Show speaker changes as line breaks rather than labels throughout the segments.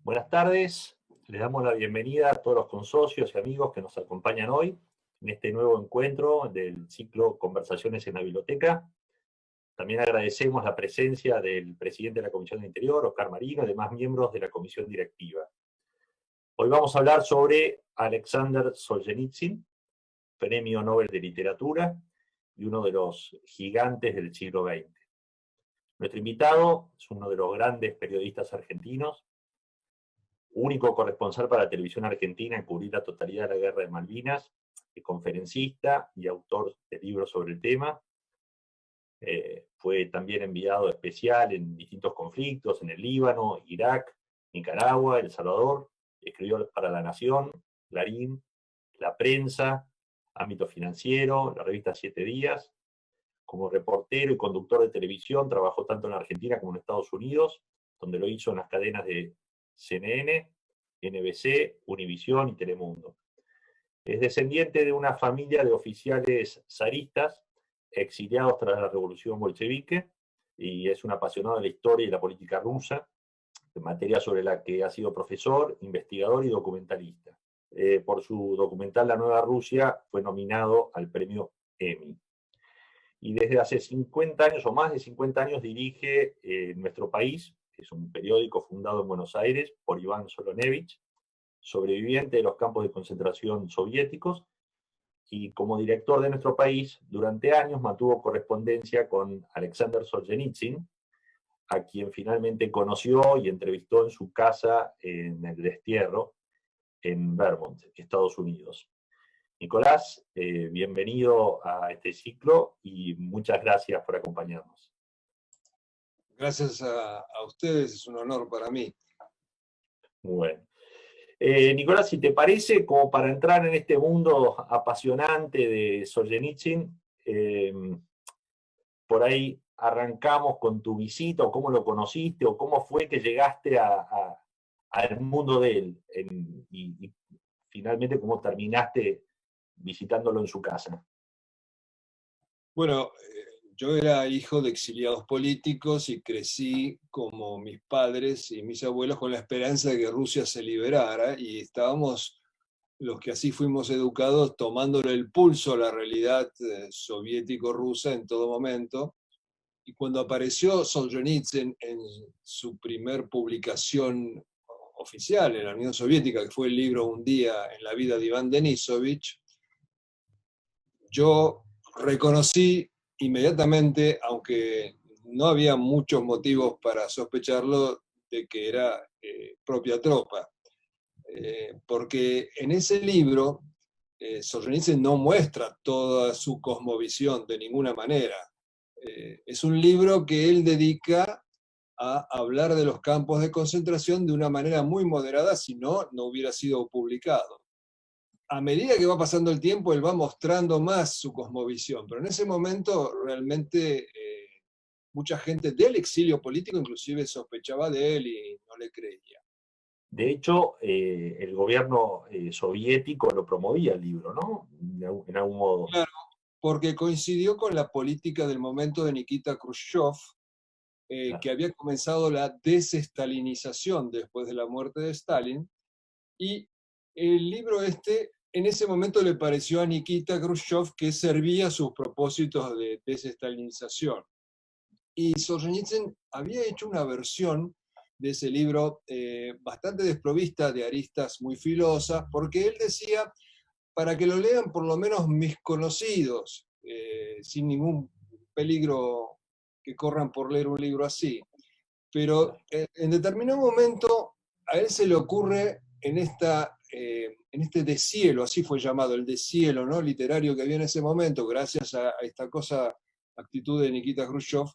Buenas tardes, les damos la bienvenida a todos los consocios y amigos que nos acompañan hoy en este nuevo encuentro del ciclo Conversaciones en la Biblioteca. También agradecemos la presencia del presidente de la Comisión de Interior, Oscar Marino, y demás miembros de la Comisión Directiva. Hoy vamos a hablar sobre Alexander Solzhenitsyn, Premio Nobel de Literatura y uno de los gigantes del siglo XX. Nuestro invitado es uno de los grandes periodistas argentinos, único corresponsal para la televisión argentina en cubrir la totalidad de la Guerra de Malvinas, conferencista y autor de libros sobre el tema. Fue también enviado especial en distintos conflictos, en el Líbano, Irak, Nicaragua, El Salvador. Escribió para La Nación, Clarín, La Prensa, Ámbito Financiero, la revista Siete Días. Como reportero y conductor de televisión trabajó tanto en Argentina como en Estados Unidos, donde lo hizo en las cadenas de CNN, NBC, Univisión y Telemundo. Es descendiente de una familia de oficiales zaristas exiliados tras la revolución bolchevique y es un apasionado de la historia y la política rusa, en materia sobre la que ha sido profesor, investigador y documentalista. Por su documental La Nueva Rusia fue nominado al premio Emmy. Y desde hace 50 años o más de 50 años dirige Nuestro País, que es un periódico fundado en Buenos Aires por Iván Solonevich, sobreviviente de los campos de concentración soviéticos, y como director de Nuestro País, durante años mantuvo correspondencia con Alexander Solzhenitsyn, a quien finalmente conoció y entrevistó en su casa en el Destierro, en Vermont, Estados Unidos. Nicolás, bienvenido a este ciclo y muchas gracias por acompañarnos.
Gracias a ustedes, es un honor para mí.
Muy bueno. Nicolás, si te parece, como para entrar en este mundo apasionante de Solzhenitsyn, por ahí arrancamos con tu visita, o cómo lo conociste, o cómo fue que llegaste al mundo de él, y finalmente cómo terminaste visitándolo en su casa.
Bueno, yo era hijo de exiliados políticos y crecí como mis padres y mis abuelos con la esperanza de que Rusia se liberara, y estábamos, los que así fuimos educados, tomándole el pulso a la realidad soviético-rusa en todo momento. Y cuando apareció Solzhenitsyn en su primer publicación oficial en la Unión Soviética, que fue el libro Un día en la vida de Iván Denisovich, yo reconocí inmediatamente, aunque no había muchos motivos para sospecharlo, de que era propia tropa. Porque en ese libro Solzhenitsyn no muestra toda su cosmovisión de ninguna manera. Es un libro que él dedica a hablar de los campos de concentración de una manera muy moderada, si no, no hubiera sido publicado. A medida que va pasando el tiempo, él va mostrando más su cosmovisión, pero en ese momento realmente mucha gente del exilio político inclusive sospechaba de él y no le creía.
De hecho, el gobierno soviético lo promovía el libro, ¿no? En algún modo.
Claro, porque coincidió con la política del momento de Nikita Khrushchev,
Claro.
que había comenzado la desestalinización después de la muerte de Stalin, y el libro en ese momento le pareció a Nikita Khrushchev que servía a sus propósitos de desestalinización. Y Solzhenitsyn había hecho una versión de ese libro bastante desprovista de aristas muy filosas, porque él decía, para que lo lean por lo menos mis conocidos, sin ningún peligro que corran por leer un libro así. Pero en determinado momento a él se le ocurre en este deshielo, así fue llamado, el deshielo, ¿no?, literario que había en ese momento, gracias a esta actitud de Nikita Khrushchev,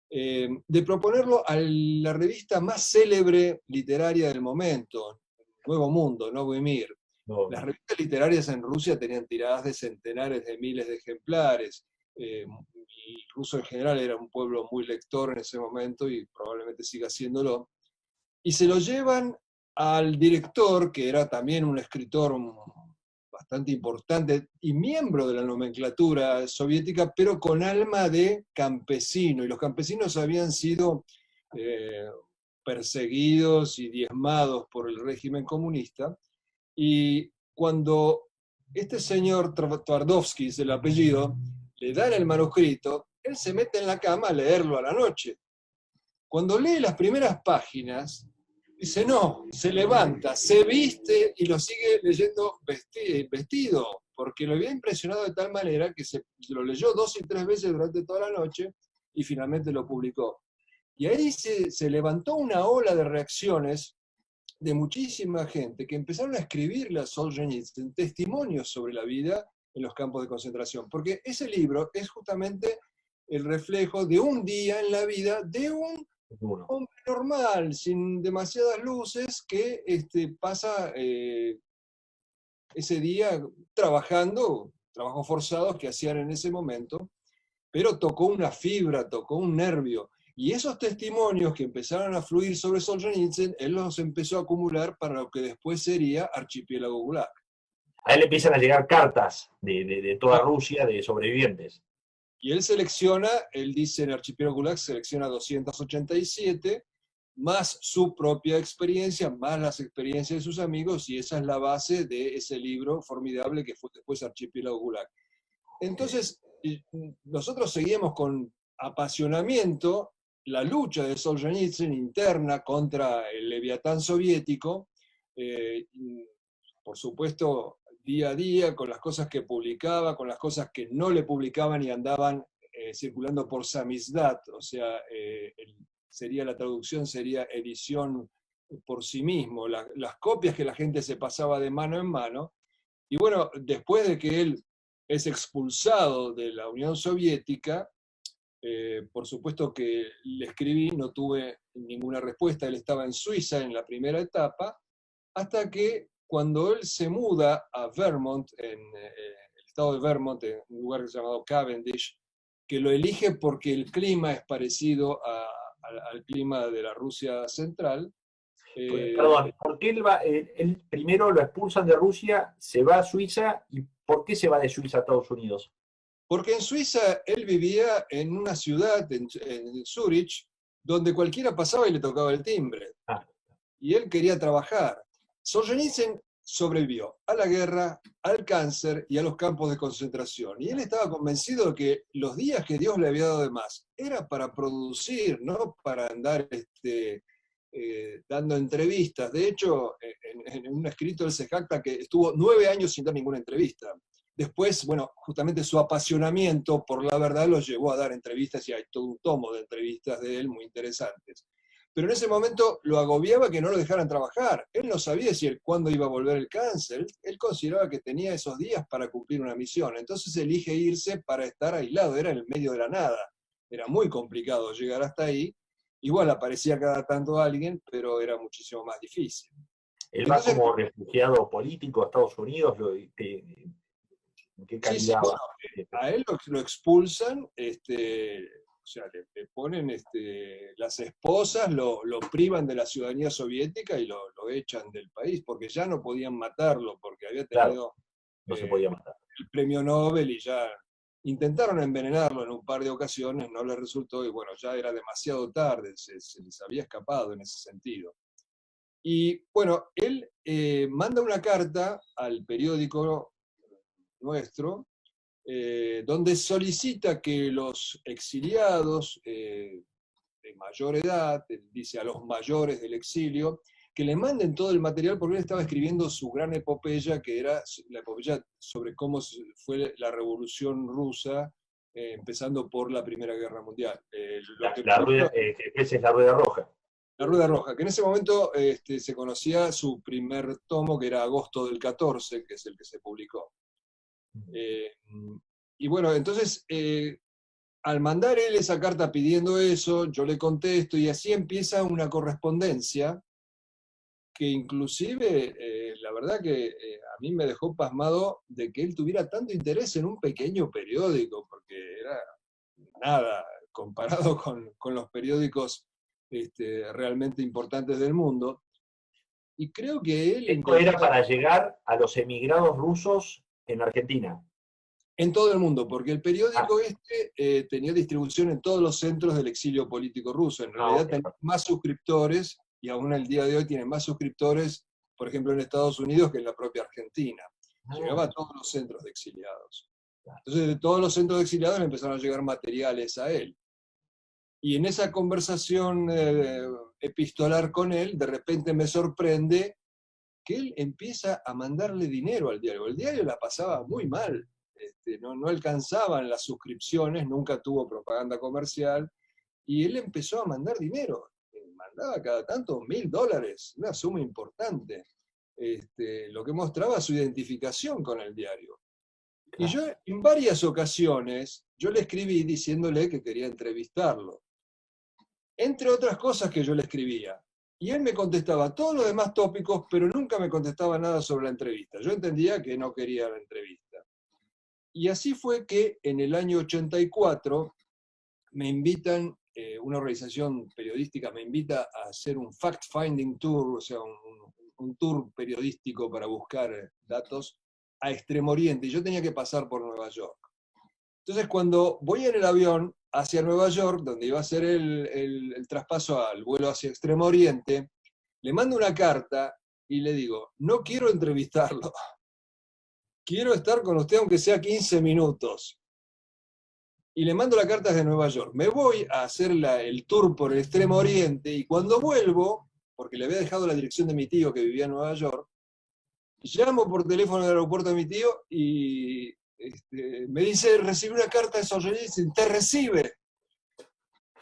de proponerlo a la revista más célebre literaria del momento, Nuevo Mundo, Novoy Mir. Las revistas literarias en Rusia tenían tiradas de centenares de miles de ejemplares. El ruso en general era un pueblo muy lector en ese momento y probablemente siga siéndolo. Y se lo llevan al director, que era también un escritor bastante importante y miembro de la nomenclatura soviética, pero con alma de campesino. Y los campesinos habían sido perseguidos y diezmados por el régimen comunista. Y cuando este señor Twardowski, es el apellido, le dan el manuscrito, él se mete en la cama a leerlo a la noche. Cuando lee las primeras páginas, dice no, se levanta, se viste y lo sigue leyendo vestido, porque lo había impresionado de tal manera que se lo leyó 2 y 3 veces durante toda la noche y finalmente lo publicó. Y ahí se levantó una ola de reacciones de muchísima gente que empezaron a escribirle a Solzhenitsyn testimonios sobre la vida en los campos de concentración, porque ese libro es justamente el reflejo de un día en la vida de un hombre normal, sin demasiadas luces, que pasa ese día trabajando, trabajos forzados que hacían en ese momento, pero tocó una fibra, tocó un nervio. Y esos testimonios que empezaron a fluir sobre Solzhenitsyn, él los empezó a acumular para lo que después sería Archipiélago Gulag.
A él empiezan a llegar cartas de toda Rusia, de sobrevivientes.
Y él selecciona, él dice en Archipiélago Gulag, selecciona 287, más su propia experiencia, más las experiencias de sus amigos, y esa es la base de ese libro formidable que fue después Archipiélago Gulag. Entonces, nosotros seguimos con apasionamiento la lucha de Solzhenitsyn interna contra el Leviatán soviético, por supuesto, día a día, con las cosas que publicaba, con las cosas que no le publicaban y andaban circulando por samizdat, o sea, la traducción sería edición por sí mismo, las copias que la gente se pasaba de mano en mano. Y bueno, después de que él es expulsado de la Unión Soviética, por supuesto que le escribí, no tuve ninguna respuesta, él estaba en Suiza en la primera etapa, hasta que cuando él se muda a Vermont, en el estado de Vermont, en un lugar llamado Cavendish, que lo elige porque el clima es parecido al clima de la Rusia central.
Perdón, ¿por qué él primero lo expulsan de Rusia, se va a Suiza, y por qué se va de Suiza a Estados Unidos?
Porque en Suiza él vivía en una ciudad, en Zurich, donde cualquiera pasaba y le tocaba el timbre. Y él quería trabajar. Solzhenitsyn sobrevivió a la guerra, al cáncer y a los campos de concentración. Y él estaba convencido de que los días que Dios le había dado de más era para producir, no para andar dando entrevistas. De hecho, en un escrito él se jacta que estuvo 9 años sin dar ninguna entrevista. Después, bueno, justamente su apasionamiento por la verdad lo llevó a dar entrevistas, y hay todo un tomo de entrevistas de él muy interesantes. Pero en ese momento lo agobiaba que no lo dejaran trabajar. Él no sabía cuándo iba a volver el cáncer. Él consideraba que tenía esos días para cumplir una misión. Entonces elige irse para estar aislado. Era en el medio de la nada. Era muy complicado llegar hasta ahí. Igual aparecía cada tanto alguien, pero era muchísimo más difícil.
Él va como refugiado político a Estados Unidos. ¿En qué calidad va?
A él lo expulsan, o sea, le ponen las esposas, lo privan de la ciudadanía soviética y lo echan del país, porque ya no podían matarlo, porque había tenido
no se podía matar.
el premio Nobel, y ya intentaron envenenarlo en un par de ocasiones, no le resultó, y bueno, ya era demasiado tarde, se les había escapado en ese sentido. Y bueno, él manda una carta al periódico nuestro, donde solicita que los exiliados de mayor edad, dice a los mayores del exilio, que le manden todo el material, porque él estaba escribiendo su gran epopeya, que era la epopeya sobre cómo fue la Revolución Rusa, empezando por la Primera Guerra Mundial.
Esa es la Rueda Roja.
La Rueda Roja, que en ese momento se conocía su primer tomo, que era Agosto del 14, que es el que se publicó. Y bueno, entonces, al mandar él esa carta pidiendo eso, yo le contesto, y así empieza una correspondencia que inclusive, la verdad que a mí me dejó pasmado de que él tuviera tanto interés en un pequeño periódico, porque era nada comparado con los periódicos realmente importantes del mundo. Y creo que él...
Esto era para llegar a los emigrados rusos en Argentina.
En todo el mundo, porque el periódico tenía distribución en todos los centros del exilio político ruso. En realidad
Ok.
tenía más suscriptores, y aún el día de hoy tiene más suscriptores, por ejemplo, en Estados Unidos que en la propia Argentina. Llegaba a todos los centros de exiliados. Entonces, de todos los centros de exiliados le empezaron a llegar materiales a él. Y en esa conversación epistolar con él, de repente me sorprende que él empieza a mandarle dinero al diario. El diario la pasaba muy mal. No alcanzaban las suscripciones, nunca tuvo propaganda comercial, y él empezó a mandar dinero. Mandaba cada tanto $1000, una suma importante, lo que mostraba su identificación con el diario. Y yo en varias ocasiones, yo le escribí diciéndole que quería entrevistarlo. Entre otras cosas que yo le escribía. Y él me contestaba todos los demás tópicos, pero nunca me contestaba nada sobre la entrevista. Yo entendía que no quería la entrevista. Y así fue que en el año 84 me invitan, una organización periodística me invita a hacer un fact-finding tour, o sea, un tour periodístico para buscar datos a Extremo Oriente. Y yo tenía que pasar por Nueva York. Entonces, cuando voy en el avión hacia Nueva York, donde iba a ser el traspaso al vuelo hacia Extremo Oriente, le mando una carta y le digo, no quiero entrevistarlo, quiero estar con usted aunque sea 15 minutos. Y le mando la carta desde Nueva York. Me voy a hacer el tour por el Extremo Oriente y cuando vuelvo, porque le había dejado la dirección de mi tío que vivía en Nueva York, llamo por teléfono al aeropuerto de mi tío y me dice, recibí una carta de Solzhenitsyn, te recibe.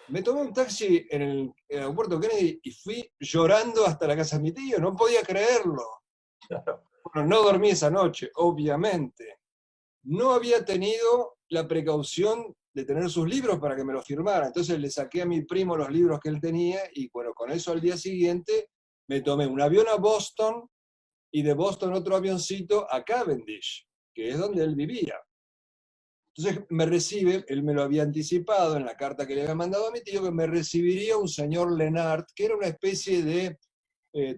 Me tomé un taxi en el aeropuerto Kennedy y fui llorando hasta la casa de mi tío, no podía creerlo. Bueno, no dormí esa noche, obviamente. No había tenido la precaución de tener sus libros para que me los firmara, entonces le saqué a mi primo los libros que él tenía y bueno, con eso al día siguiente me tomé un avión a Boston y de Boston otro avioncito a Cavendish, que es donde él vivía. Entonces me recibe, él me lo había anticipado en la carta que le había mandado a mi tío, que me recibiría un señor Lenart, que era una especie de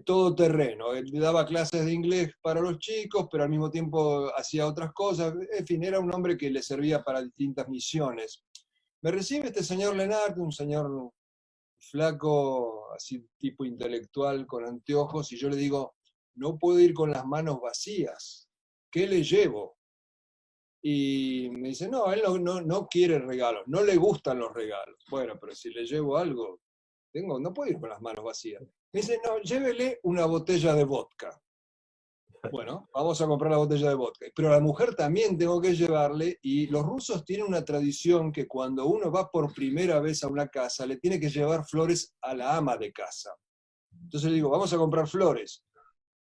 todoterreno. Él daba clases de inglés para los chicos, pero al mismo tiempo hacía otras cosas. En fin, era un hombre que le servía para distintas misiones. Me recibe este señor Lenart, un señor flaco, así tipo intelectual, con anteojos, y yo le digo, no puedo ir con las manos vacías. ¿Qué le llevo? Y me dice, no, él no quiere regalos, no le gustan los regalos. Bueno, pero si le llevo algo, no puedo ir con las manos vacías. Me dice, no, llévele una botella de vodka. Bueno, vamos a comprar la botella de vodka. Pero a la mujer también tengo que llevarle, y los rusos tienen una tradición que cuando uno va por primera vez a una casa, le tiene que llevar flores a la ama de casa. Entonces le digo, vamos a comprar flores.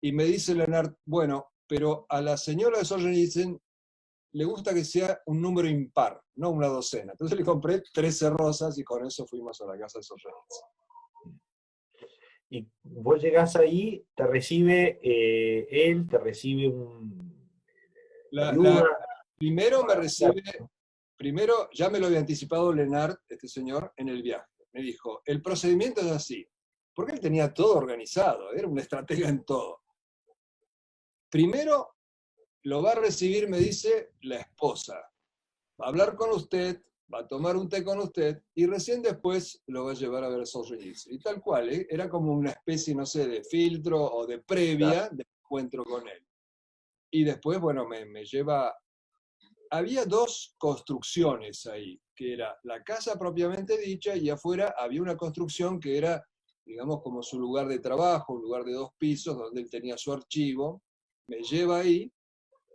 Y me dice Leonard, bueno, pero a la señora de Solzhenitsyn le gusta que sea un número impar, no una docena. Entonces le compré 13 rosas y con eso fuimos a la casa de Solzhenitsyn.
Y vos llegás ahí, te recibe él, te recibe
Primero me recibe, primero ya me lo había anticipado Lenart, este señor, en el viaje. Me dijo, el procedimiento es así, porque él tenía todo organizado, era un estratega en todo. Primero lo va a recibir, me dice, la esposa. Va a hablar con usted, va a tomar un té con usted, y recién después lo va a llevar a ver a Solzhenitsyn. Y tal cual, era como una especie, no sé, de filtro o de previa de encuentro con él. Y después, bueno, me lleva... Había dos construcciones ahí, que era la casa propiamente dicha, y afuera había una construcción que era, digamos, como su lugar de trabajo, un lugar de 2 pisos, donde él tenía su archivo. Me lleva ahí,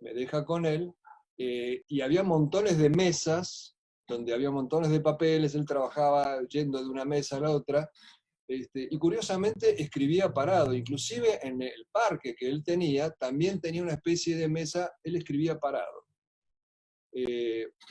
me deja con él, y había montones de mesas, donde había montones de papeles, él trabajaba yendo de una mesa a la otra, y curiosamente escribía parado, inclusive en el parque que él tenía, también tenía una especie de mesa, él escribía parado.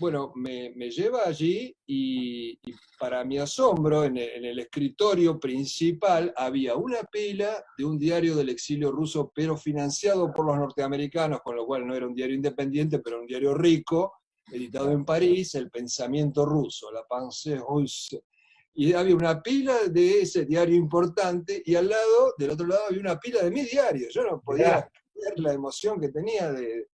Bueno, me lleva allí y para mi asombro, en el escritorio principal había una pila de un diario del exilio ruso, pero financiado por los norteamericanos, con lo cual no era un diario independiente, pero un diario rico, editado en París, El Pensamiento Ruso, La Pensée Russe. Y había una pila de ese diario importante, y del otro lado había una pila de mi diario. Yo no podía creer la emoción que tenía de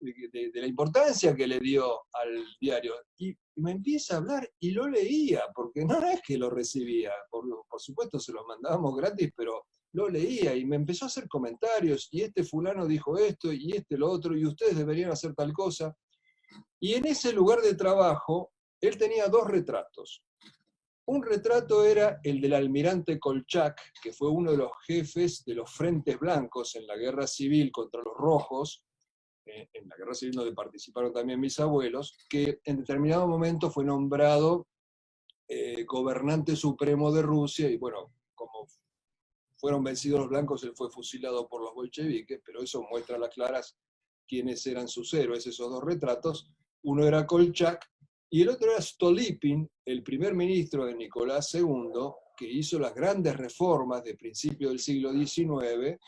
de la importancia que le dio al diario. Y me empieza a hablar y lo leía, porque no es que lo recibía, por supuesto se lo mandábamos gratis, pero lo leía y me empezó a hacer comentarios, y este fulano dijo esto, y este lo otro, y ustedes deberían hacer tal cosa. Y en ese lugar de trabajo, él tenía dos retratos. Un retrato era el del almirante Kolchak, que fue uno de los jefes de los frentes blancos en la guerra civil contra los rojos, en la guerra civil donde participaron también mis abuelos, que en determinado momento fue nombrado gobernante supremo de Rusia, y bueno, como fueron vencidos los blancos, él fue fusilado por los bolcheviques, pero eso muestra a las claras quiénes eran sus héroes, esos dos retratos. Uno era Kolchak, y el otro era Stolypin, el primer ministro de Nicolás II, que hizo las grandes reformas de principio del siglo XIX,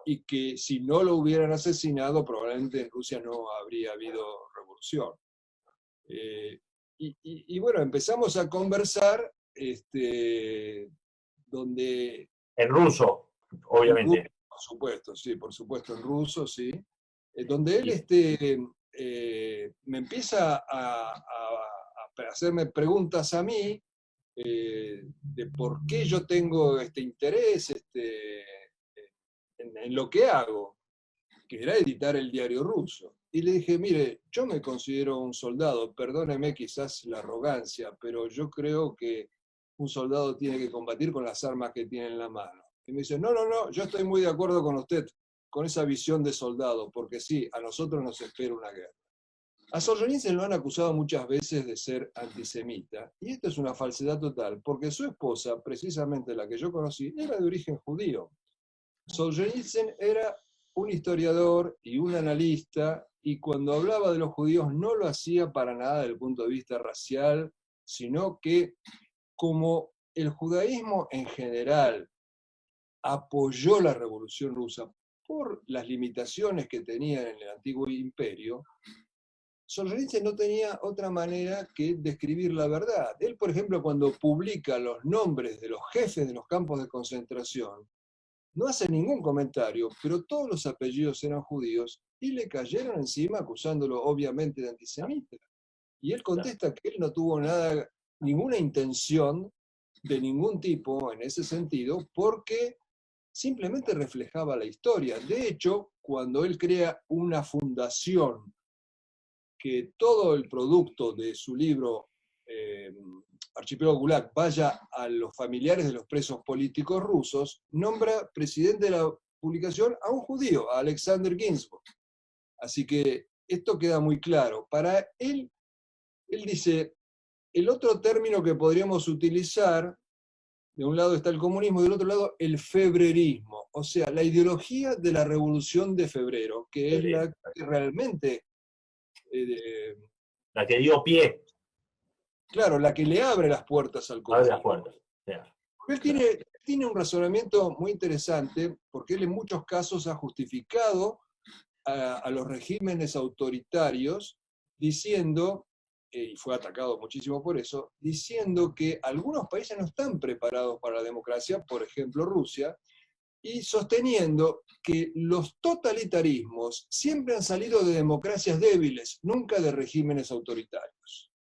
y que si no lo hubieran asesinado, probablemente en Rusia no habría habido revolución. Y bueno, empezamos a conversar, donde...
En ruso, obviamente.
En ruso, por supuesto, sí, por supuesto, en ruso, sí. Donde él me empieza a hacerme preguntas a mí, de por qué yo tengo este interés en lo que hago, que era editar el diario ruso. Y le dije, mire, yo me considero un soldado, perdóneme quizás la arrogancia, pero yo creo que un soldado tiene que combatir con las armas que tiene en la mano. Y me dice, no, yo estoy muy de acuerdo con usted, con esa visión de soldado, porque sí, a nosotros nos espera una guerra. A Solzhenitsyn lo han acusado muchas veces de ser antisemita, y esto es una falsedad total, porque su esposa, precisamente la que yo conocí, era de origen judío. Solzhenitsyn era un historiador y un analista, y cuando hablaba de los judíos no lo hacía para nada desde el punto de vista racial, sino que como el judaísmo en general apoyó la Revolución Rusa por las limitaciones que tenía en el antiguo imperio, Solzhenitsyn no tenía otra manera que describir la verdad. Él, por ejemplo, cuando publica los nombres de los jefes de los campos de concentración, no hace ningún comentario, pero todos los apellidos eran judíos y le cayeron encima acusándolo obviamente de antisemita. Y él contesta que él no tuvo ninguna intención de ningún tipo en ese sentido, porque simplemente reflejaba la historia. De hecho, cuando él crea una fundación, que todo el producto de su libro Archipiélago Gulag vaya a los familiares de los presos políticos rusos, nombra presidente de la publicación a un judío, a Alexander Ginsburg. Así que esto queda muy claro. Para él dice, el otro término que podríamos utilizar, de un lado está el comunismo y del otro lado el febrerismo, o sea, la ideología de la Revolución de Febrero, que es la que realmente...
la que dio pie.
Claro, la que le abre las puertas al comunismo.
Abre las puertas. Yeah.
Él tiene un razonamiento muy interesante, porque él en muchos casos ha justificado a los regímenes autoritarios, diciendo, y fue atacado muchísimo por eso, diciendo que algunos países no están preparados para la democracia, por ejemplo Rusia, y sosteniendo que los totalitarismos siempre han salido de democracias débiles, nunca de regímenes autoritarios.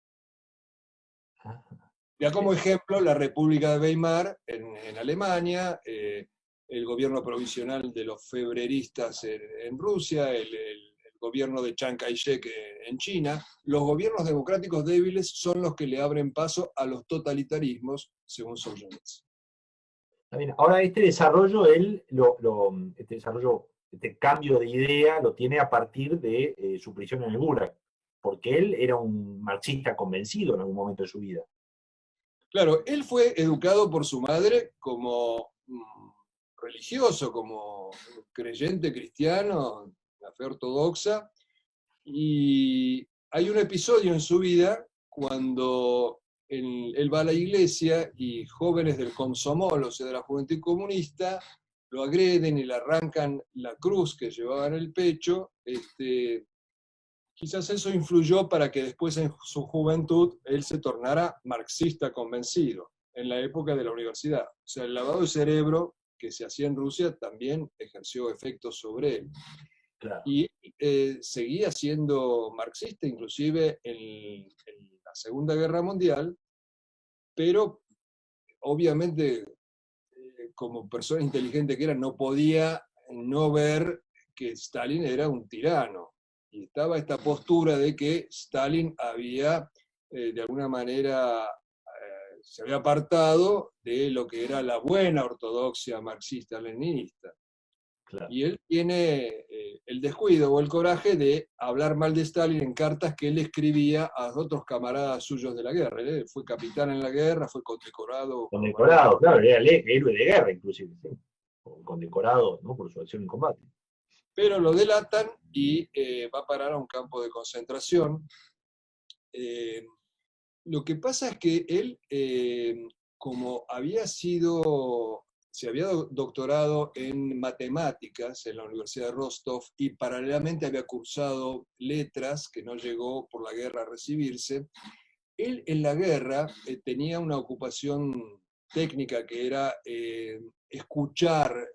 Ya como ejemplo, la República de Weimar en Alemania, el gobierno provisional de los febreristas en Rusia, el gobierno de Chiang Kai-shek en China. Los gobiernos democráticos débiles son los que le abren paso a los totalitarismos, según Solzhenitsyn.
Ahora, este desarrollo, este cambio de idea lo tiene a partir de su prisión en el Gulag, porque él era un marxista convencido en algún momento de su vida.
Claro, él fue educado por su madre como religioso, como creyente cristiano, la fe ortodoxa, y hay un episodio en su vida cuando él va a la iglesia y jóvenes del Komsomol, o sea, de la Juventud Comunista, lo agreden y le arrancan la cruz que llevaba en el pecho. Quizás eso influyó para que después en su juventud él se tornara marxista convencido, en la época de la universidad. O sea, el lavado de cerebro que se hacía en Rusia también ejerció efectos sobre él.
claro.
Y seguía siendo marxista, inclusive en la Segunda Guerra Mundial, pero obviamente como persona inteligente que era, no podía no ver que Stalin era un tirano. Y estaba esta postura de que Stalin había, de alguna manera, se había apartado de lo que era la buena ortodoxia marxista-leninista.
Claro.
Y él tiene el descuido o el coraje de hablar mal de Stalin en cartas que él escribía a otros camaradas suyos de la guerra. Él fue capitán en la guerra, fue condecorado.
Condecorado, claro, era el héroe de guerra inclusive, ¿sí? Condecorado, ¿no? Por su acción en combate.
Pero lo delatan y va a parar a un campo de concentración. Lo que pasa es que él, como se había doctorado en matemáticas en la Universidad de Rostov y paralelamente había cursado letras, que no llegó por la guerra a recibirse, él en la guerra tenía una ocupación técnica que era escuchar.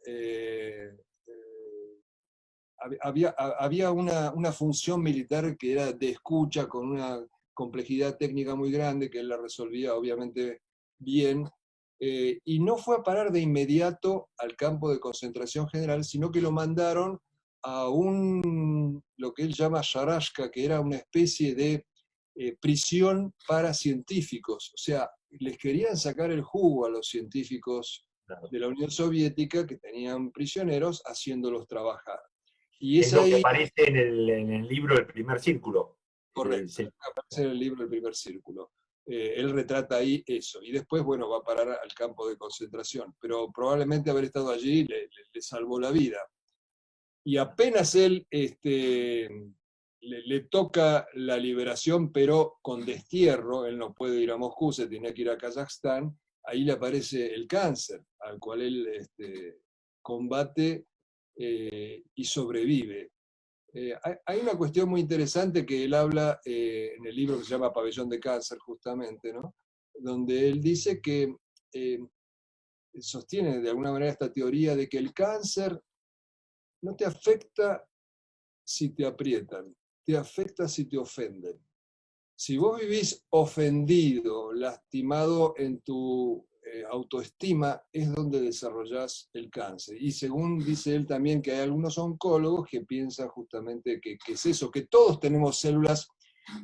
Había una función militar que era de escucha con una complejidad técnica muy grande, que él la resolvía obviamente bien, y no fue a parar de inmediato al campo de concentración general, sino que lo mandaron a lo que él llama Sharashka, que era una especie de prisión para científicos. O sea, les querían sacar el jugo a los científicos
Claro.
de la Unión Soviética que tenían prisioneros, haciéndolos trabajar. Y
Es
es
lo que
ahí,
aparece en el libro El primer círculo.
correcto, aparece en el libro El primer círculo. Él retrata ahí eso. Y después, bueno, va a parar al campo de concentración. Pero probablemente haber estado allí le salvó la vida. Y apenas él le toca la liberación, pero con destierro, él no puede ir a Moscú, se tiene que ir a Kazajstán, ahí le aparece el cáncer, al cual él combate y sobrevive. Hay una cuestión muy interesante que él habla en el libro que se llama Pabellón de Cáncer, justamente, ¿no? Donde él dice que sostiene de alguna manera esta teoría de que el cáncer no te afecta si te aprietan, te afecta si te ofenden. Si vos vivís ofendido, lastimado en tu autoestima, es donde desarrollás el cáncer. Y según dice él también que hay algunos oncólogos que piensan justamente que es eso, que todos tenemos células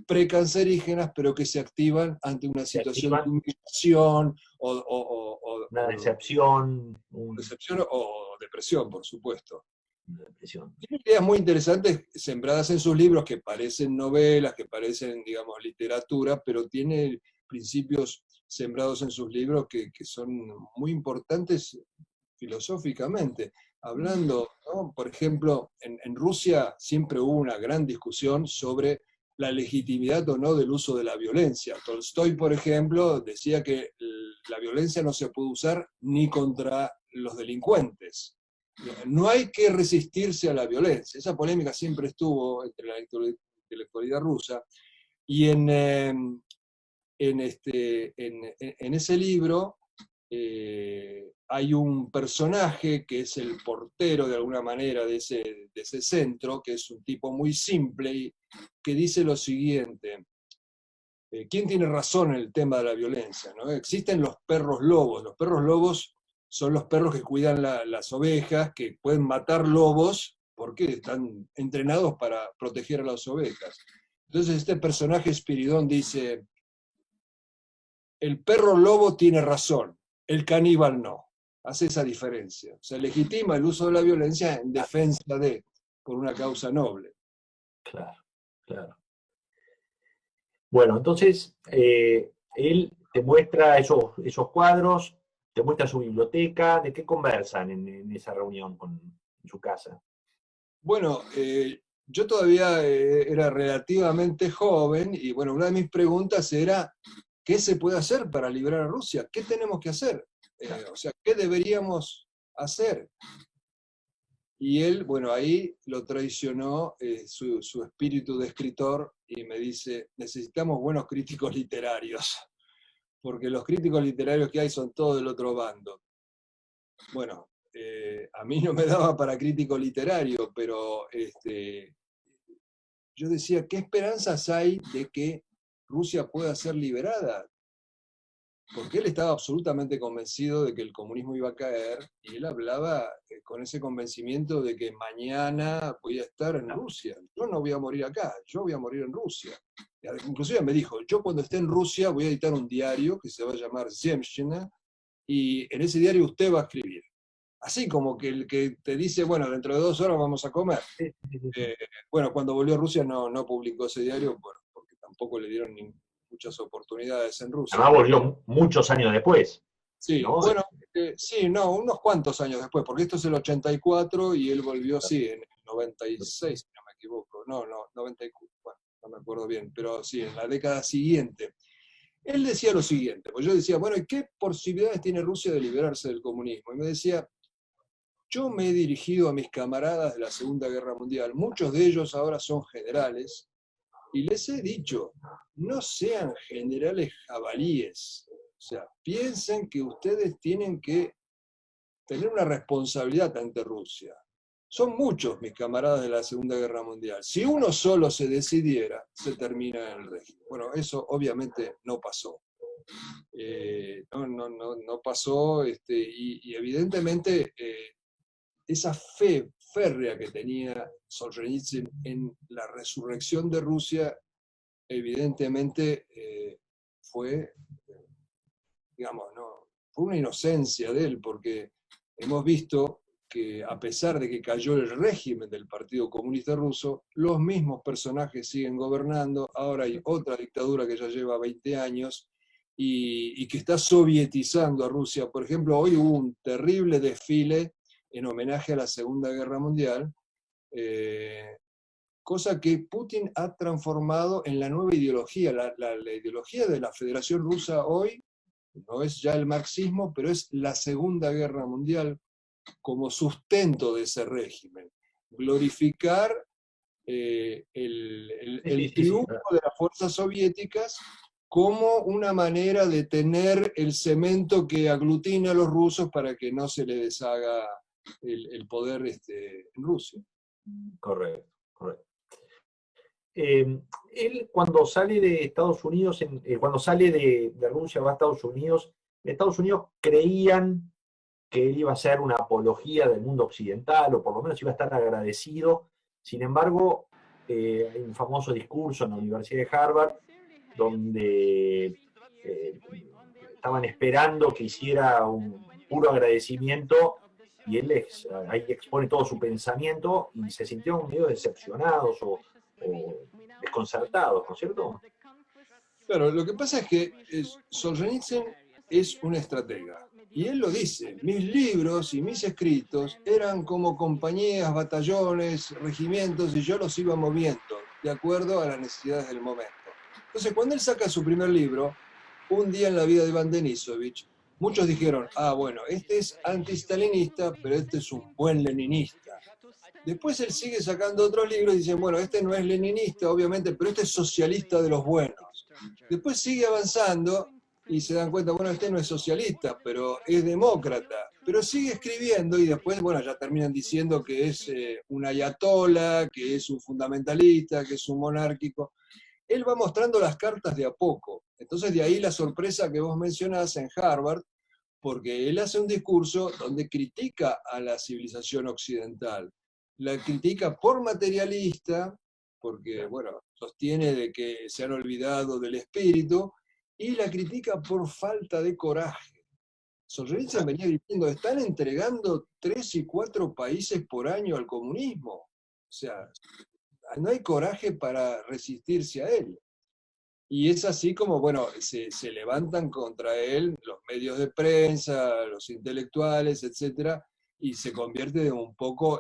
precancerígenas, pero que se activan ante una
Se
situación de
activan
humillación
una decepción,
decepción o depresión, por supuesto.
una depresión.
Tiene ideas muy interesantes sembradas en sus libros que parecen novelas, que parecen, digamos, literatura, pero tiene principios sembrados en sus libros que son muy importantes filosóficamente. Hablando, ¿no? Por ejemplo, en Rusia siempre hubo una gran discusión sobre la legitimidad o no del uso de la violencia. Tolstoy, por ejemplo, decía que la violencia no se puede usar ni contra los delincuentes. No hay que resistirse a la violencia. Esa polémica siempre estuvo entre la intelectualidad rusa. Y en ese libro hay un personaje que es el portero de alguna manera de ese centro, que es un tipo muy simple y que dice lo siguiente. ¿Quién tiene razón en el tema de la violencia? ¿No? Existen los perros lobos. Los perros lobos son los perros que cuidan las ovejas, que pueden matar lobos porque están entrenados para proteger a las ovejas. Entonces este personaje Espiridón dice, el perro lobo tiene razón, el caníbal no. Hace esa diferencia. O sea, legitima el uso de la violencia en defensa por una causa noble.
Claro, claro. Bueno, entonces, él te muestra esos cuadros, te muestra su biblioteca. ¿De qué conversan en esa reunión en su casa?
Bueno, yo todavía era relativamente joven y bueno, una de mis preguntas era, ¿qué se puede hacer para liberar a Rusia? ¿Qué tenemos que hacer? O sea, ¿qué deberíamos hacer? Y él, bueno, ahí lo traicionó su espíritu de escritor y me dice, necesitamos buenos críticos literarios, porque los críticos literarios que hay son todos del otro bando. Bueno, a mí no me daba para crítico literario, pero yo decía, ¿qué esperanzas hay de que Rusia pueda ser liberada? Porque él estaba absolutamente convencido de que el comunismo iba a caer, y él hablaba con ese convencimiento de que mañana voy a estar en Rusia. Yo no voy a morir acá, yo voy a morir en Rusia. Inclusive me dijo, yo cuando esté en Rusia voy a editar un diario que se va a llamar Zemshchina, y en ese diario usted va a escribir. Así como que el que te dice, bueno, dentro de 2 horas vamos a comer. Bueno, cuando volvió a Rusia no publicó ese diario, bueno, porque tampoco le dieron muchas oportunidades en Rusia.
Además volvió muchos años después.
Sí,
¿no?
bueno, sí, no, unos cuantos años después, porque esto es el 84 y él volvió, sí, en el 96, si no me equivoco. No, 94, bueno, no me acuerdo bien, pero sí, en la década siguiente. Él decía lo siguiente, pues yo decía, bueno, ¿y qué posibilidades tiene Rusia de liberarse del comunismo? Y me decía, yo me he dirigido a mis camaradas de la Segunda Guerra Mundial, muchos de ellos ahora son generales, y les he dicho, no sean generales jabalíes, o sea, piensen que ustedes tienen que tener una responsabilidad ante Rusia. Son muchos mis camaradas de la Segunda Guerra Mundial. Si uno solo se decidiera, se termina el régimen. Bueno, eso obviamente no pasó. No pasó, y evidentemente esa fe férrea que tenía Solzhenitsyn en la resurrección de Rusia, evidentemente fue, digamos, fue una inocencia de él, porque hemos visto que a pesar de que cayó el régimen del Partido Comunista Ruso, los mismos personajes siguen gobernando. Ahora hay otra dictadura que ya lleva 20 años y que está sovietizando a Rusia. Por ejemplo, hoy hubo un terrible desfile en homenaje a la Segunda Guerra Mundial, cosa que Putin ha transformado en la nueva ideología. La ideología de la Federación Rusa hoy no es ya el marxismo, pero es la Segunda Guerra Mundial como sustento de ese régimen. Glorificar el triunfo de las fuerzas soviéticas como una manera de tener el cemento que aglutina a los rusos para que no se le deshaga el poder en Rusia.
Correcto, correcto. Él cuando sale de Estados Unidos, cuando sale de Rusia va a Estados Unidos, en Estados Unidos creían que él iba a ser una apología del mundo occidental, o por lo menos iba a estar agradecido. Sin embargo, hay un famoso discurso en la Universidad de Harvard, donde estaban esperando que hiciera un puro agradecimiento, y él ahí expone todo su pensamiento, y se sintieron medio decepcionados o desconcertados, ¿no es cierto?
Claro, lo que pasa es que Solzhenitsyn es un estratega. Y él lo dice, mis libros y mis escritos eran como compañías, batallones, regimientos, y yo los iba moviendo de acuerdo a las necesidades del momento. Entonces, cuando él saca su primer libro, Un día en la vida de Iván Denisovich, muchos dijeron, bueno, este es antistalinista, pero este es un buen leninista. Después él sigue sacando otros libros y dicen, bueno, este no es leninista, obviamente, pero este es socialista de los buenos. Después sigue avanzando y se dan cuenta, bueno, este no es socialista, pero es demócrata. Pero sigue escribiendo y después, bueno, ya terminan diciendo que es un ayatola, que es un fundamentalista, que es un monárquico. Él va mostrando las cartas de a poco. Entonces de ahí la sorpresa que vos mencionás en Harvard, porque él hace un discurso donde critica a la civilización occidental. La critica por materialista, porque, bueno, sostiene de que se han olvidado del espíritu, y la critica por falta de coraje. Solzhenitsyn venía diciendo, están entregando 3 y 4 países por año al comunismo. O sea, no hay coraje para resistirse a él. Y es así como, bueno, se levantan contra él los medios de prensa, los intelectuales, etc., y se convierte un poco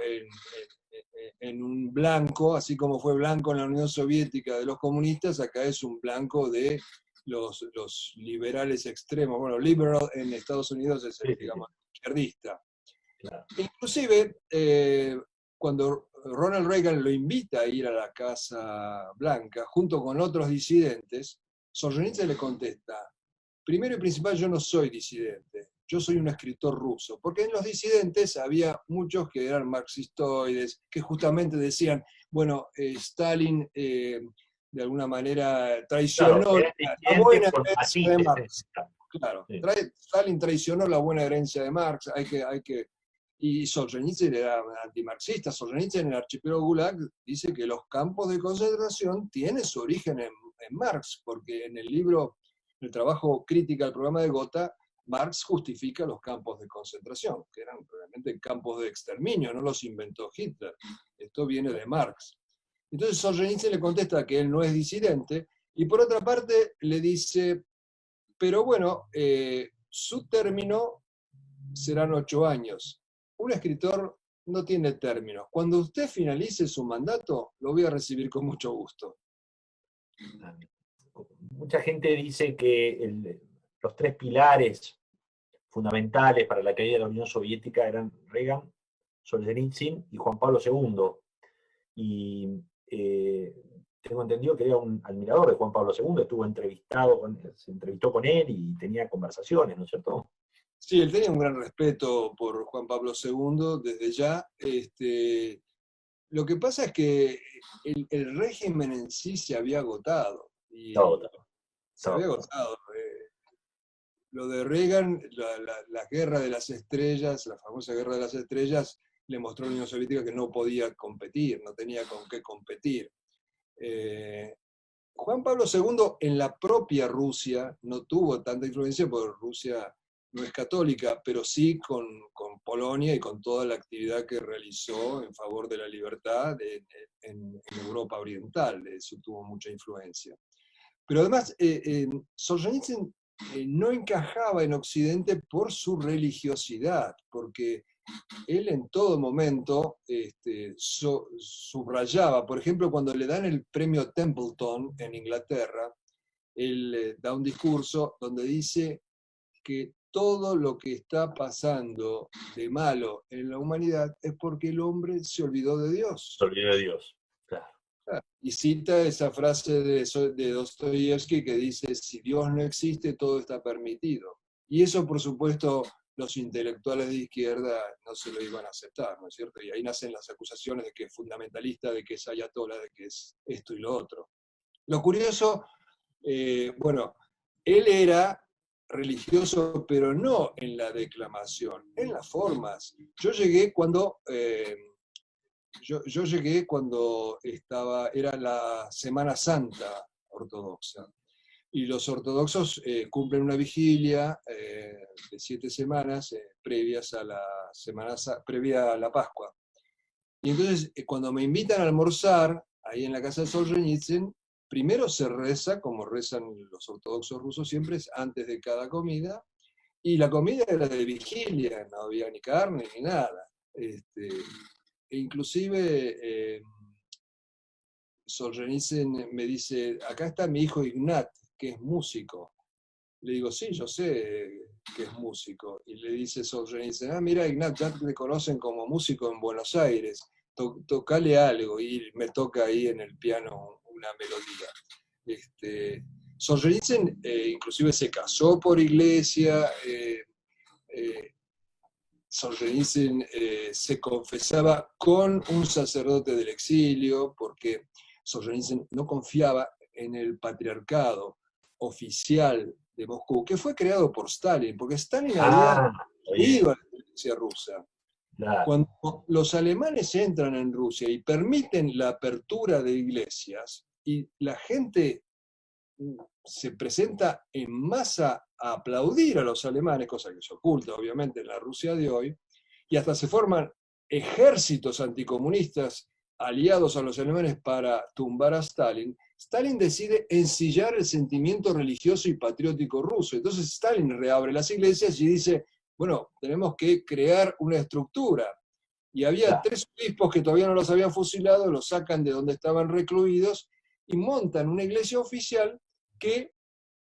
en un blanco, así como fue blanco en la Unión Soviética de los comunistas, acá es un blanco de los liberales extremos. Bueno, liberal en Estados Unidos es el, digamos, izquierdista. Claro. Inclusive, cuando Ronald Reagan lo invita a ir a la Casa Blanca, junto con otros disidentes, Solzhenitsyn le contesta, primero y principal, yo no soy disidente, yo soy un escritor ruso, porque en los disidentes había muchos que eran marxistoides, que justamente decían, bueno, Stalin de alguna manera traicionó
Claro, eran
la buena
disidentes con
herencia de
matices.
Marx. Claro,
Sí.
Stalin traicionó la buena herencia de Marx, y Solzhenitsyn era antimarxista. Solzhenitsyn en el archipiélago Gulag dice que los campos de concentración tienen su origen en Marx, porque en el libro, el trabajo Crítica al programa de Gotha, Marx justifica los campos de concentración, que eran realmente campos de exterminio, no los inventó Hitler. Esto viene de Marx. Entonces Solzhenitsyn le contesta que él no es disidente, y por otra parte le dice, pero bueno, su término serán 8 años. Un escritor no tiene términos. Cuando usted finalice su mandato, lo voy a recibir con mucho gusto.
Mucha gente dice que los 3 pilares fundamentales para la caída de la Unión Soviética eran Reagan, Solzhenitsyn y Juan Pablo II. Y tengo entendido que era un admirador de Juan Pablo II, se entrevistó con él y tenía conversaciones, ¿no es cierto?
Sí, él tenía un gran respeto por Juan Pablo II desde ya. Lo que pasa es que el régimen en sí se había agotado. Se había agotado. Lo de Reagan, la guerra de las estrellas, la famosa guerra de las estrellas, le mostró a la Unión Soviética que no podía competir, no tenía con qué competir. Juan Pablo II en la propia Rusia no tuvo tanta influencia porque Rusia no es católica, pero sí con Polonia y con toda la actividad que realizó en favor de la libertad en Europa Oriental. Eso tuvo mucha influencia. Pero además, Solzhenitsyn no encajaba en Occidente por su religiosidad, porque él en todo momento subrayaba, por ejemplo, cuando le dan el premio Templeton en Inglaterra, él da un discurso donde dice que todo lo que está pasando de malo en la humanidad es porque el hombre se olvidó de Dios.
Se olvidó de Dios, claro.
Y cita esa frase de Dostoyevsky que dice, si Dios no existe, todo está permitido. Y eso, por supuesto, los intelectuales de izquierda no se lo iban a aceptar, ¿no es cierto? Y ahí nacen las acusaciones de que es fundamentalista, de que es ayatollah, de que es esto y lo otro. Lo curioso, bueno, él era religioso, pero no en la declamación, en las formas. Yo llegué cuando era la Semana Santa ortodoxa, y los ortodoxos cumplen una vigilia de 7 semanas previas a previa a la Pascua. Y entonces, cuando me invitan a almorzar, ahí en la casa de Solzhenitsyn, primero se reza, como rezan los ortodoxos rusos siempre, antes de cada comida, y la comida era de vigilia, no había ni carne ni nada. E inclusive Solzhenitsyn me dice, acá está mi hijo Ignat, que es músico. Le digo, sí, yo sé que es músico. Y le dice Solzhenitsyn, mira, Ignat, ya te conocen como músico en Buenos Aires, tocale algo. Y me toca ahí en el piano una melodía. Solzhenitsyn inclusive se casó por iglesia, Solzhenitsyn se confesaba con un sacerdote del exilio, porque Solzhenitsyn no confiaba en el patriarcado oficial de Moscú, que fue creado por Stalin, porque Stalin había ido a la iglesia rusa. Claro. Cuando los alemanes entran en Rusia y permiten la apertura de iglesias, y la gente se presenta en masa a aplaudir a los alemanes, cosa que se oculta obviamente en la Rusia de hoy, y hasta se forman ejércitos anticomunistas aliados a los alemanes para tumbar a Stalin, Stalin decide ensillar el sentimiento religioso y patriótico ruso. Entonces Stalin reabre las iglesias y dice, bueno, tenemos que crear una estructura. Y había 3 obispos que todavía no los habían fusilado, los sacan de donde estaban recluidos y montan una iglesia oficial que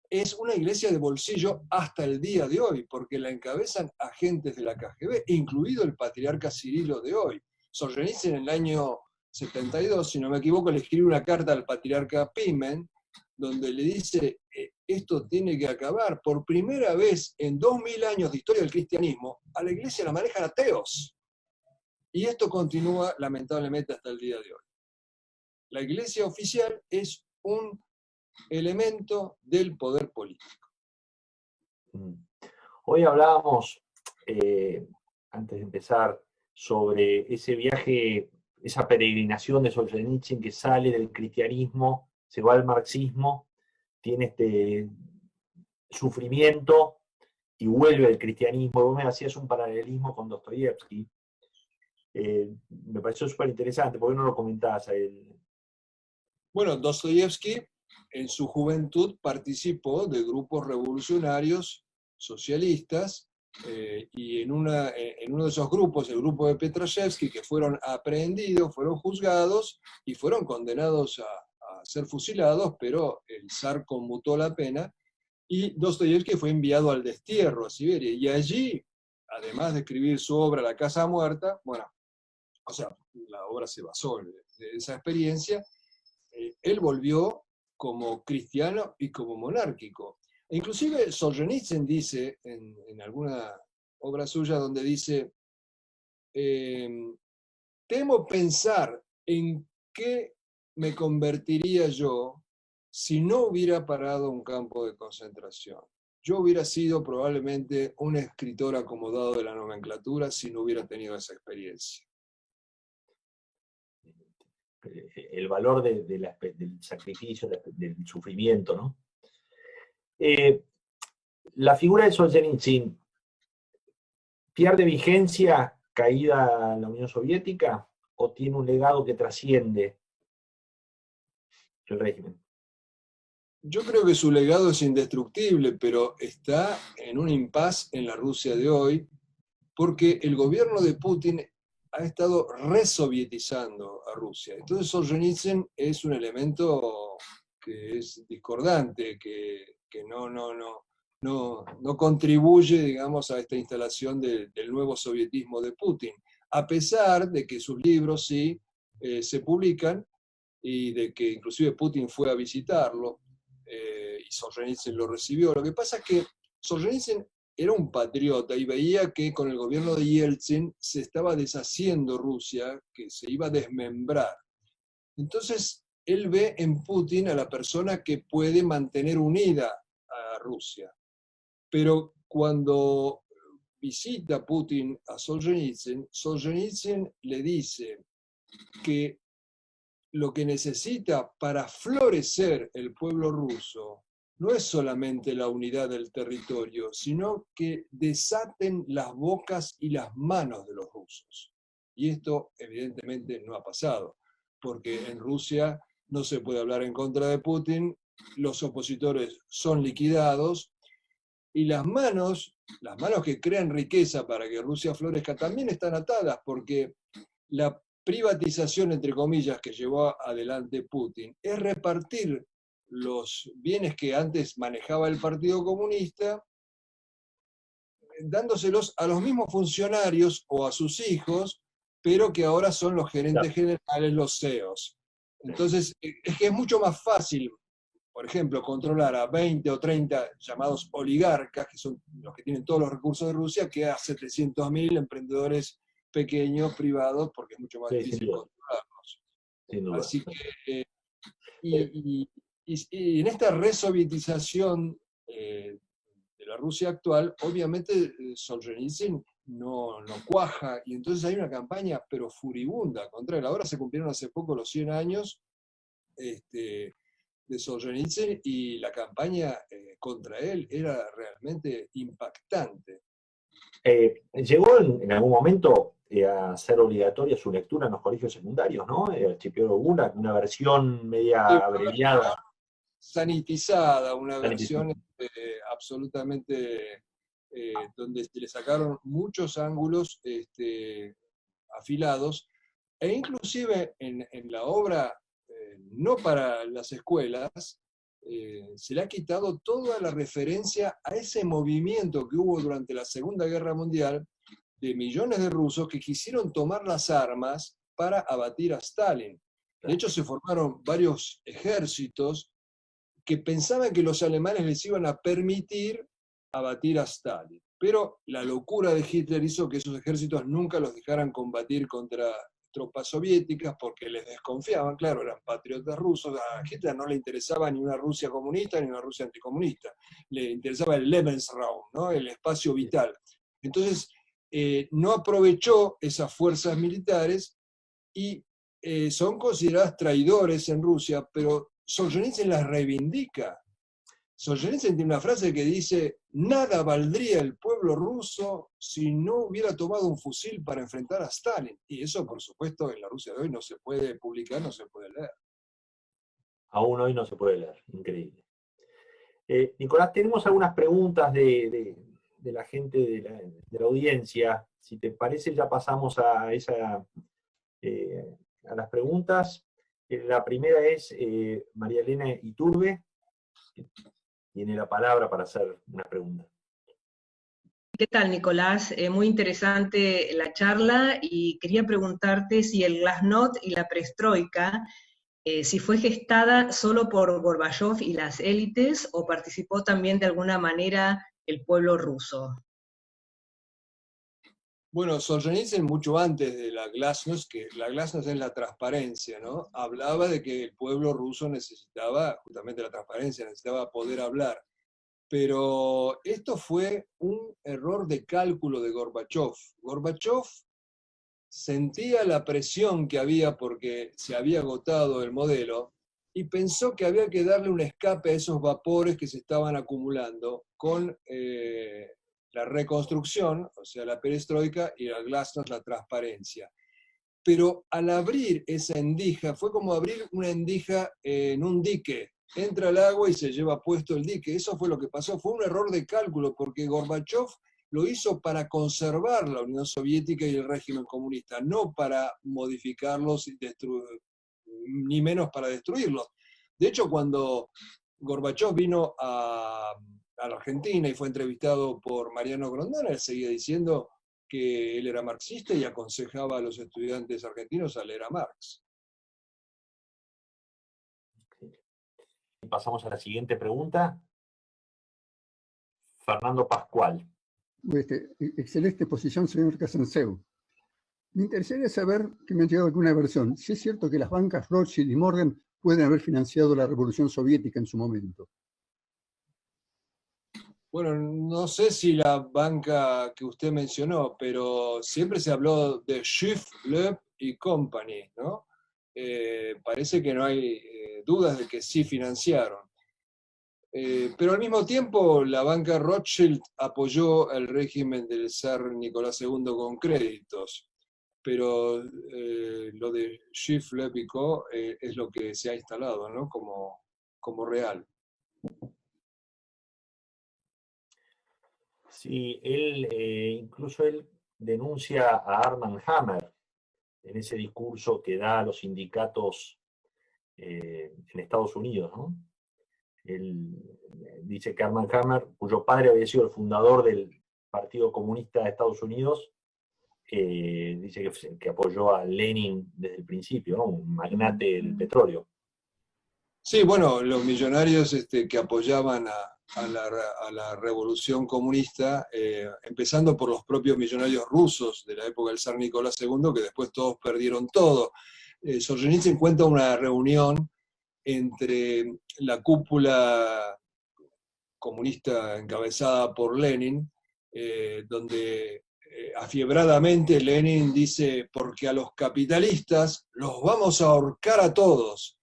es una iglesia de bolsillo hasta el día de hoy, porque la encabezan agentes de la KGB, incluido el patriarca Cirilo de hoy. Solzhenitsyn en el año 72, si no me equivoco, le escribe una carta al patriarca Pimen, donde le dice, esto tiene que acabar. Por primera vez en 2000 años de historia del cristianismo, a la iglesia la manejan ateos. Y esto continúa lamentablemente hasta el día de hoy. La iglesia oficial es un elemento del poder político.
Hoy hablábamos, antes de empezar, sobre ese viaje, esa peregrinación de Solzhenitsyn que sale del cristianismo, se va al marxismo, tiene este sufrimiento y vuelve al cristianismo. Vos me hacías un paralelismo con Dostoyevsky. Me pareció súper interesante, ¿por qué no lo comentás a él?
Bueno, Dostoyevsky en su juventud participó de grupos revolucionarios socialistas, y en uno de esos grupos, el grupo de Petrashevsky, que fueron aprehendidos, fueron juzgados y fueron condenados a ser fusilados, pero el zar conmutó la pena y Dostoyevsky fue enviado al destierro, a Siberia, y allí, además de escribir su obra La Casa Muerta, bueno, o sea, la obra se basó en esa experiencia, él volvió como cristiano y como monárquico. E inclusive Solzhenitsyn dice en alguna obra suya donde dice, temo pensar en qué me convertiría yo si no hubiera parado un campo de concentración. Yo hubiera sido probablemente un escritor acomodado de la nomenclatura si no hubiera tenido esa experiencia.
El valor del sacrificio, del sufrimiento, ¿no? La figura de Solzhenitsyn pierde vigencia caída la Unión Soviética o tiene un legado que trasciende el régimen.
Yo creo que su legado es indestructible, pero está en un impasse en la Rusia de hoy, porque el gobierno de Putin ha estado resovietizando a Rusia. Entonces Solzhenitsyn es un elemento que es discordante, que no contribuye, digamos, a esta instalación del nuevo sovietismo de Putin, a pesar de que sus libros sí se publican y de que inclusive Putin fue a visitarlo y Solzhenitsyn lo recibió. Lo que pasa es que Solzhenitsyn era un patriota y veía que con el gobierno de Yeltsin se estaba deshaciendo Rusia, que se iba a desmembrar. Entonces, él ve en Putin a la persona que puede mantener unida a Rusia. Pero cuando visita Putin a Solzhenitsyn, Solzhenitsyn le dice que lo que necesita para florecer el pueblo ruso no es solamente la unidad del territorio, sino que desaten las bocas y las manos de los rusos. Y esto evidentemente no ha pasado, porque en Rusia no se puede hablar en contra de Putin, los opositores son liquidados, y las manos que crean riqueza para que Rusia florezca también están atadas, porque la privatización, entre comillas, que llevó adelante Putin es repartir los bienes que antes manejaba el Partido Comunista, dándoselos a los mismos funcionarios o a sus hijos, pero que ahora son los gerentes generales, los CEOs. Entonces, es que es mucho más fácil, por ejemplo, controlar a 20 o 30 llamados oligarcas, que son los que tienen todos los recursos de Rusia, que a 700.000 emprendedores pequeños, privados, porque es mucho más difícil controlarlos.
Sin duda.
Así que, y en esta resovietización de la Rusia actual, obviamente Solzhenitsyn no cuaja, y entonces hay una campaña, pero furibunda, contra él. Ahora se cumplieron hace poco los 100 años de Solzhenitsyn, y la campaña contra él era realmente impactante.
Llegó en algún momento a ser obligatoria su lectura en los colegios secundarios, ¿no? El Archipiélago Gulag, una versión media abreviada.
Sanitizada, una versión absolutamente donde se le sacaron muchos ángulos afilados, e inclusive en la obra, no para las escuelas, se le ha quitado toda la referencia a ese movimiento que hubo durante la Segunda Guerra Mundial de millones de rusos que quisieron tomar las armas para abatir a Stalin. De hecho, se formaron varios ejércitos que pensaban que los alemanes les iban a permitir abatir a Stalin. Pero la locura de Hitler hizo que esos ejércitos nunca los dejaran combatir contra tropas soviéticas porque les desconfiaban, claro, eran patriotas rusos. A Hitler no le interesaba ni una Rusia comunista ni una Rusia anticomunista, le interesaba el Lebensraum, ¿no? El espacio vital. Entonces, no aprovechó esas fuerzas militares y son consideradas traidores en Rusia, pero Solzhenitsyn las reivindica. Solzhenitsyn tiene una frase que dice: nada valdría el pueblo ruso si no hubiera tomado un fusil para enfrentar a Stalin. Y eso, por supuesto, en la Rusia de hoy no se puede publicar, no se puede leer.
Aún hoy no se puede leer, increíble. Nicolás, tenemos algunas preguntas de la gente de la audiencia. Si te parece, ya pasamos a las preguntas. La primera es María Elena Iturbe. Tiene la palabra para hacer una pregunta.
¿Qué tal, Nicolás? Muy interesante la charla y quería preguntarte si el Glasnost y la perestroika, si fue gestada solo por Gorbachov y las élites o participó también de alguna manera el pueblo ruso.
Bueno, Solzhenitsyn mucho antes de la Glasnost, que la Glasnost es la transparencia, ¿no? Hablaba de que el pueblo ruso necesitaba justamente la transparencia, necesitaba poder hablar. Pero esto fue un error de cálculo de Gorbachov. Gorbachov sentía la presión que había porque se había agotado el modelo y pensó que había que darle un escape a esos vapores que se estaban acumulando con la reconstrucción, o sea, la perestroika, y la glasnost, la transparencia. Pero al abrir esa endija, fue como abrir una endija en un dique. Entra el agua y se lleva puesto el dique. Eso fue lo que pasó. Fue un error de cálculo, porque Gorbachov lo hizo para conservar la Unión Soviética y el régimen comunista, no para modificarlos y ni menos para destruirlos. De hecho, cuando Gorbachov vino a la Argentina y fue entrevistado por Mariano Grondona, él seguía diciendo que él era marxista y aconsejaba a los estudiantes argentinos a leer a Marx.
Pasamos a la siguiente pregunta. Fernando Pascual.
Excelente exposición, señor Casanseu. Me interesaría saber, que me han llegado alguna versión, si es cierto que las bancas Rothschild y Morgan pueden haber financiado la Revolución Soviética en su momento.
Bueno, no sé si la banca que usted mencionó, pero siempre se habló de Schiff, Loeb y Company, ¿no? Parece que no hay dudas de que sí financiaron. Pero al mismo tiempo, la banca Rothschild apoyó el régimen del zar Nicolás II con créditos. Pero lo de Schiff, Loeb y Co. Es lo que se ha instalado, ¿no? como real.
Sí, incluso él denuncia a Armand Hammer en ese discurso que da a los sindicatos en Estados Unidos, ¿no? Él dice que Armand Hammer, cuyo padre había sido el fundador del Partido Comunista de Estados Unidos, dice que apoyó a Lenin desde el principio, ¿no? Un magnate del petróleo.
Sí, bueno, los millonarios que apoyaban a la revolución comunista, empezando por los propios millonarios rusos de la época del zar Nicolás II, que después todos perdieron todo. Solzhenitsyn cuenta una reunión entre la cúpula comunista encabezada por Lenin, donde afiebradamente Lenin dice: porque a los capitalistas los vamos a ahorcar a todos.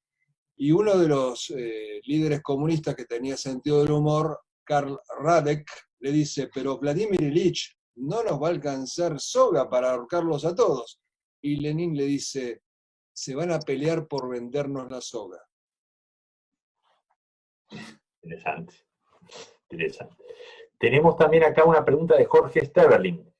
Y uno de los líderes comunistas que tenía sentido del humor, Karl Radek, le dice: pero Vladimir Ilich, no nos va a alcanzar soga para ahorcarlos a todos. Y Lenin le dice: se van a pelear por vendernos la soga.
Interesante, interesante. Tenemos también acá una pregunta de Jorge Steverling.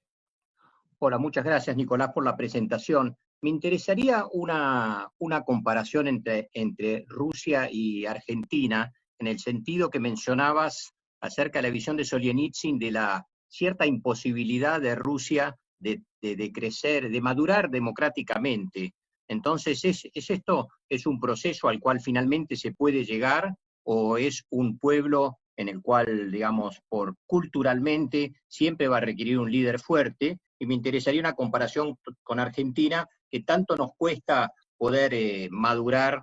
Hola, muchas gracias, Nicolás, por la presentación. Me interesaría una comparación entre Rusia y Argentina, en el sentido que mencionabas acerca de la visión de Solzhenitsyn de la cierta imposibilidad de Rusia de crecer, de madurar democráticamente. Entonces, ¿es esto un proceso al cual finalmente se puede llegar o es un pueblo en el cual, digamos, culturalmente siempre va a requerir un líder fuerte? Y me interesaría una comparación con Argentina, que tanto nos cuesta poder madurar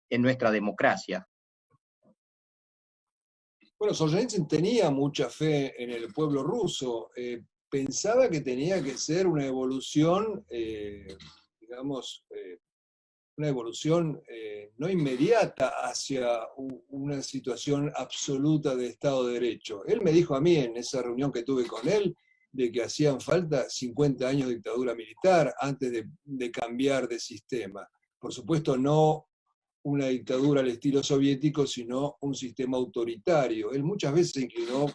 en nuestra democracia.
Bueno, Solzhenitsyn tenía mucha fe en el pueblo ruso. Pensaba que tenía que ser una evolución, digamos, una evolución no inmediata hacia una situación absoluta de Estado de Derecho. Él me dijo a mí en esa reunión que tuve con él de que hacían falta 50 años de dictadura militar antes de cambiar de sistema. Por supuesto, no una dictadura al estilo soviético, sino un sistema autoritario. Él muchas veces se inclinó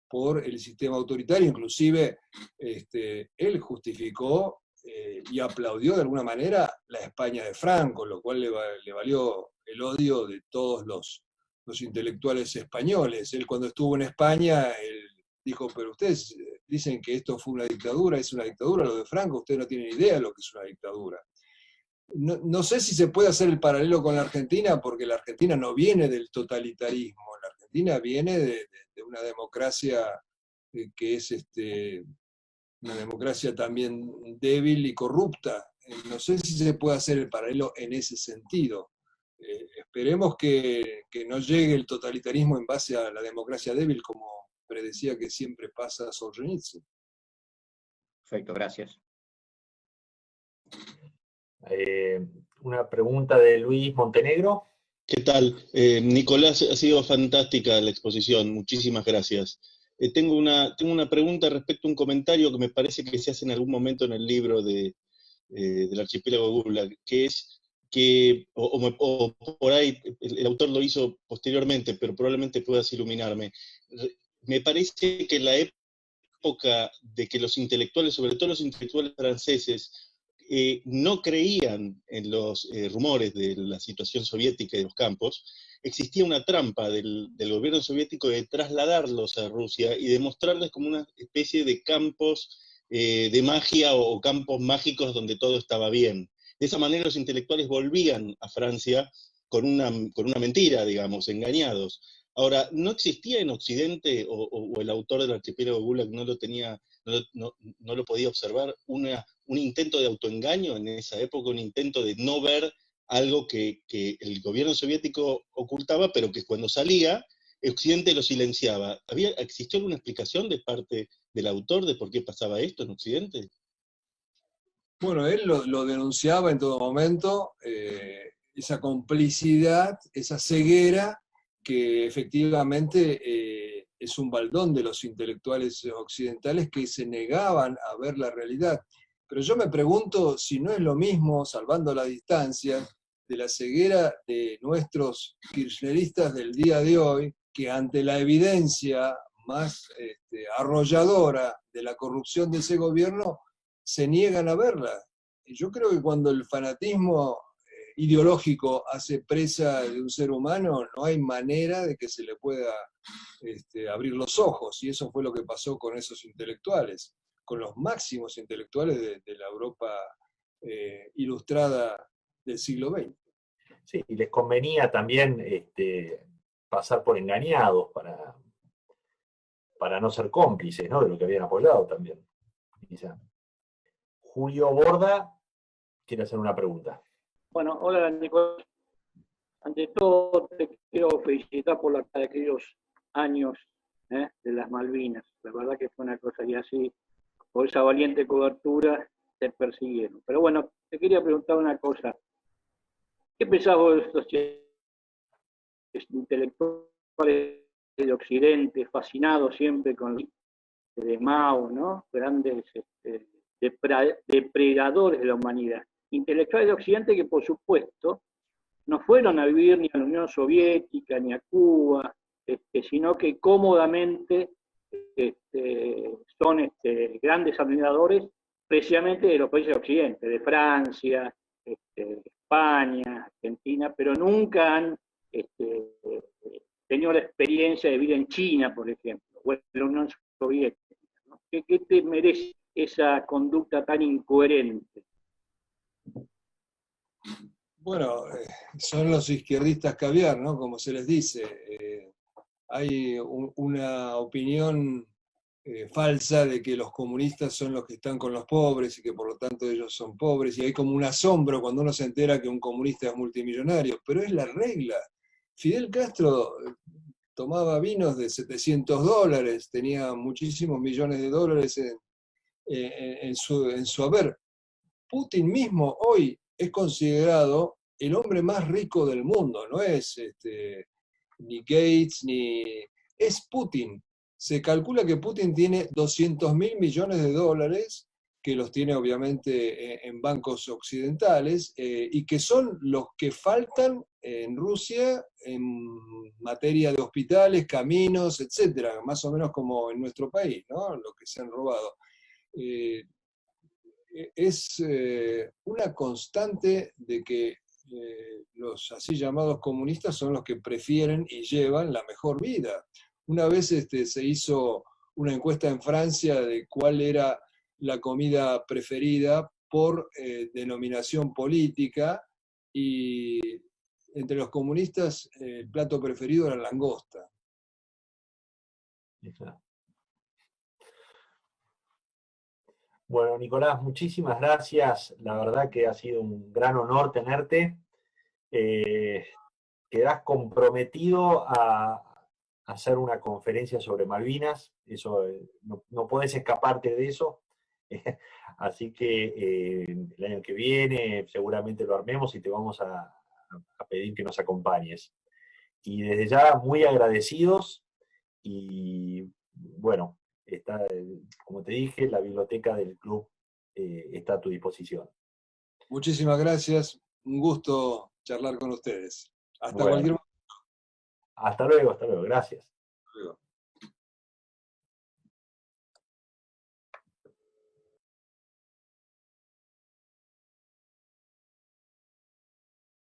por el sistema autoritario, inclusive él justificó y aplaudió de alguna manera la España de Franco, lo cual le valió el odio de todos los intelectuales españoles. Él cuando estuvo en España, él dijo, pero ustedes dicen que esto fue una dictadura, es una dictadura lo de Franco, ustedes no tienen idea de lo que es una dictadura. No sé si se puede hacer el paralelo con la Argentina, porque la Argentina no viene del totalitarismo, la Argentina viene de una democracia que es una democracia también débil y corrupta. No sé si se puede hacer el paralelo en ese sentido. Esperemos que no llegue el totalitarismo en base a la democracia débil, como predecía que siempre pasa Solzhenitsyn.
Perfecto, gracias.
Una pregunta de Luis Montenegro.
¿Qué tal? Nicolás, ha sido fantástica la exposición, muchísimas gracias. Tengo una pregunta respecto a un comentario que me parece que se hace en algún momento en el libro del archipiélago Gulag, que es que, o por ahí el autor lo hizo posteriormente, pero probablemente puedas iluminarme. Me parece que en la época de que los intelectuales, sobre todo los intelectuales franceses, no creían en los rumores de la situación soviética y de los campos, existía una trampa del gobierno soviético de trasladarlos a Rusia y de mostrarles como una especie de campos de magia o campos mágicos donde todo estaba bien. De esa manera los intelectuales volvían a Francia con una mentira, digamos, engañados. Ahora, ¿no existía en Occidente, o el autor del archipiélago Gulag no lo tenía, no lo podía observar, un intento de autoengaño en esa época, un intento de no ver algo que el gobierno soviético ocultaba, pero que cuando salía, Occidente lo silenciaba? ¿Existió alguna explicación de parte del autor de por qué pasaba esto en Occidente?
Bueno, él lo denunciaba en todo momento, esa complicidad, esa ceguera, que efectivamente es un baldón de los intelectuales occidentales que se negaban a ver la realidad. Pero yo me pregunto si no es lo mismo, salvando la distancia, de la ceguera de nuestros kirchneristas del día de hoy, que ante la evidencia más arrolladora de la corrupción de ese gobierno, se niegan a verla. Y yo creo que cuando el fanatismo ideológico hace presa de un ser humano, no hay manera de que se le pueda abrir los ojos, y eso fue lo que pasó con esos intelectuales, con los máximos intelectuales de la Europa ilustrada del siglo XX.
Sí, y les convenía también pasar por engañados para no ser cómplices, ¿no?, de lo que habían apoyado también. Quizá. Julio Borda quiere hacer una pregunta.
Bueno, hola Nicolás. Ante todo te quiero felicitar por aquellos años de las Malvinas. La verdad que fue una cosa y así, por esa valiente cobertura, te persiguieron. Pero bueno, te quería preguntar una cosa. ¿Qué pensás vos de estos intelectuales de Occidente, fascinados siempre con de Mao, ¿no? Grandes depredadores de la humanidad? Intelectuales de Occidente que, por supuesto, no fueron a vivir ni a la Unión Soviética ni a Cuba, sino que cómodamente son grandes admiradores precisamente de los países de Occidente, de Francia, España, Argentina, pero nunca han tenido la experiencia de vivir en China, por ejemplo, o en la Unión Soviética, ¿no? ¿Qué te merece esa conducta tan incoherente?
Bueno, son los izquierdistas caviar, ¿no? Como se les dice. Hay una opinión falsa de que los comunistas son los que están con los pobres y que por lo tanto ellos son pobres, y hay como un asombro cuando uno se entera que un comunista es multimillonario, pero es la regla. Fidel Castro tomaba vinos de $700, tenía muchísimos millones de dólares en su haber. Putin mismo hoy es considerado el hombre más rico del mundo, no es ni Gates, es Putin. Se calcula que Putin tiene 200.000 millones de dólares, que los tiene obviamente en bancos occidentales, y que son los que faltan en Rusia en materia de hospitales, caminos, etcétera, más o menos como en nuestro país, ¿no? Lo que se han robado. Es una constante de que los así llamados comunistas son los que prefieren y llevan la mejor vida. Una vez se hizo una encuesta en Francia de cuál era la comida preferida por denominación política, y entre los comunistas el plato preferido era la langosta.
Bueno, Nicolás, muchísimas gracias. La verdad que ha sido un gran honor tenerte. Quedás comprometido a hacer una conferencia sobre Malvinas. Eso, no podés escaparte de eso. Así que el año que viene seguramente lo armemos y te vamos a pedir que nos acompañes. Y desde ya muy agradecidos, y bueno, está, como te dije, la biblioteca del club está a tu disposición.
Muchísimas gracias, un gusto charlar con ustedes. Hasta
Bueno,
cualquier momento.
hasta luego, gracias.
Hasta luego.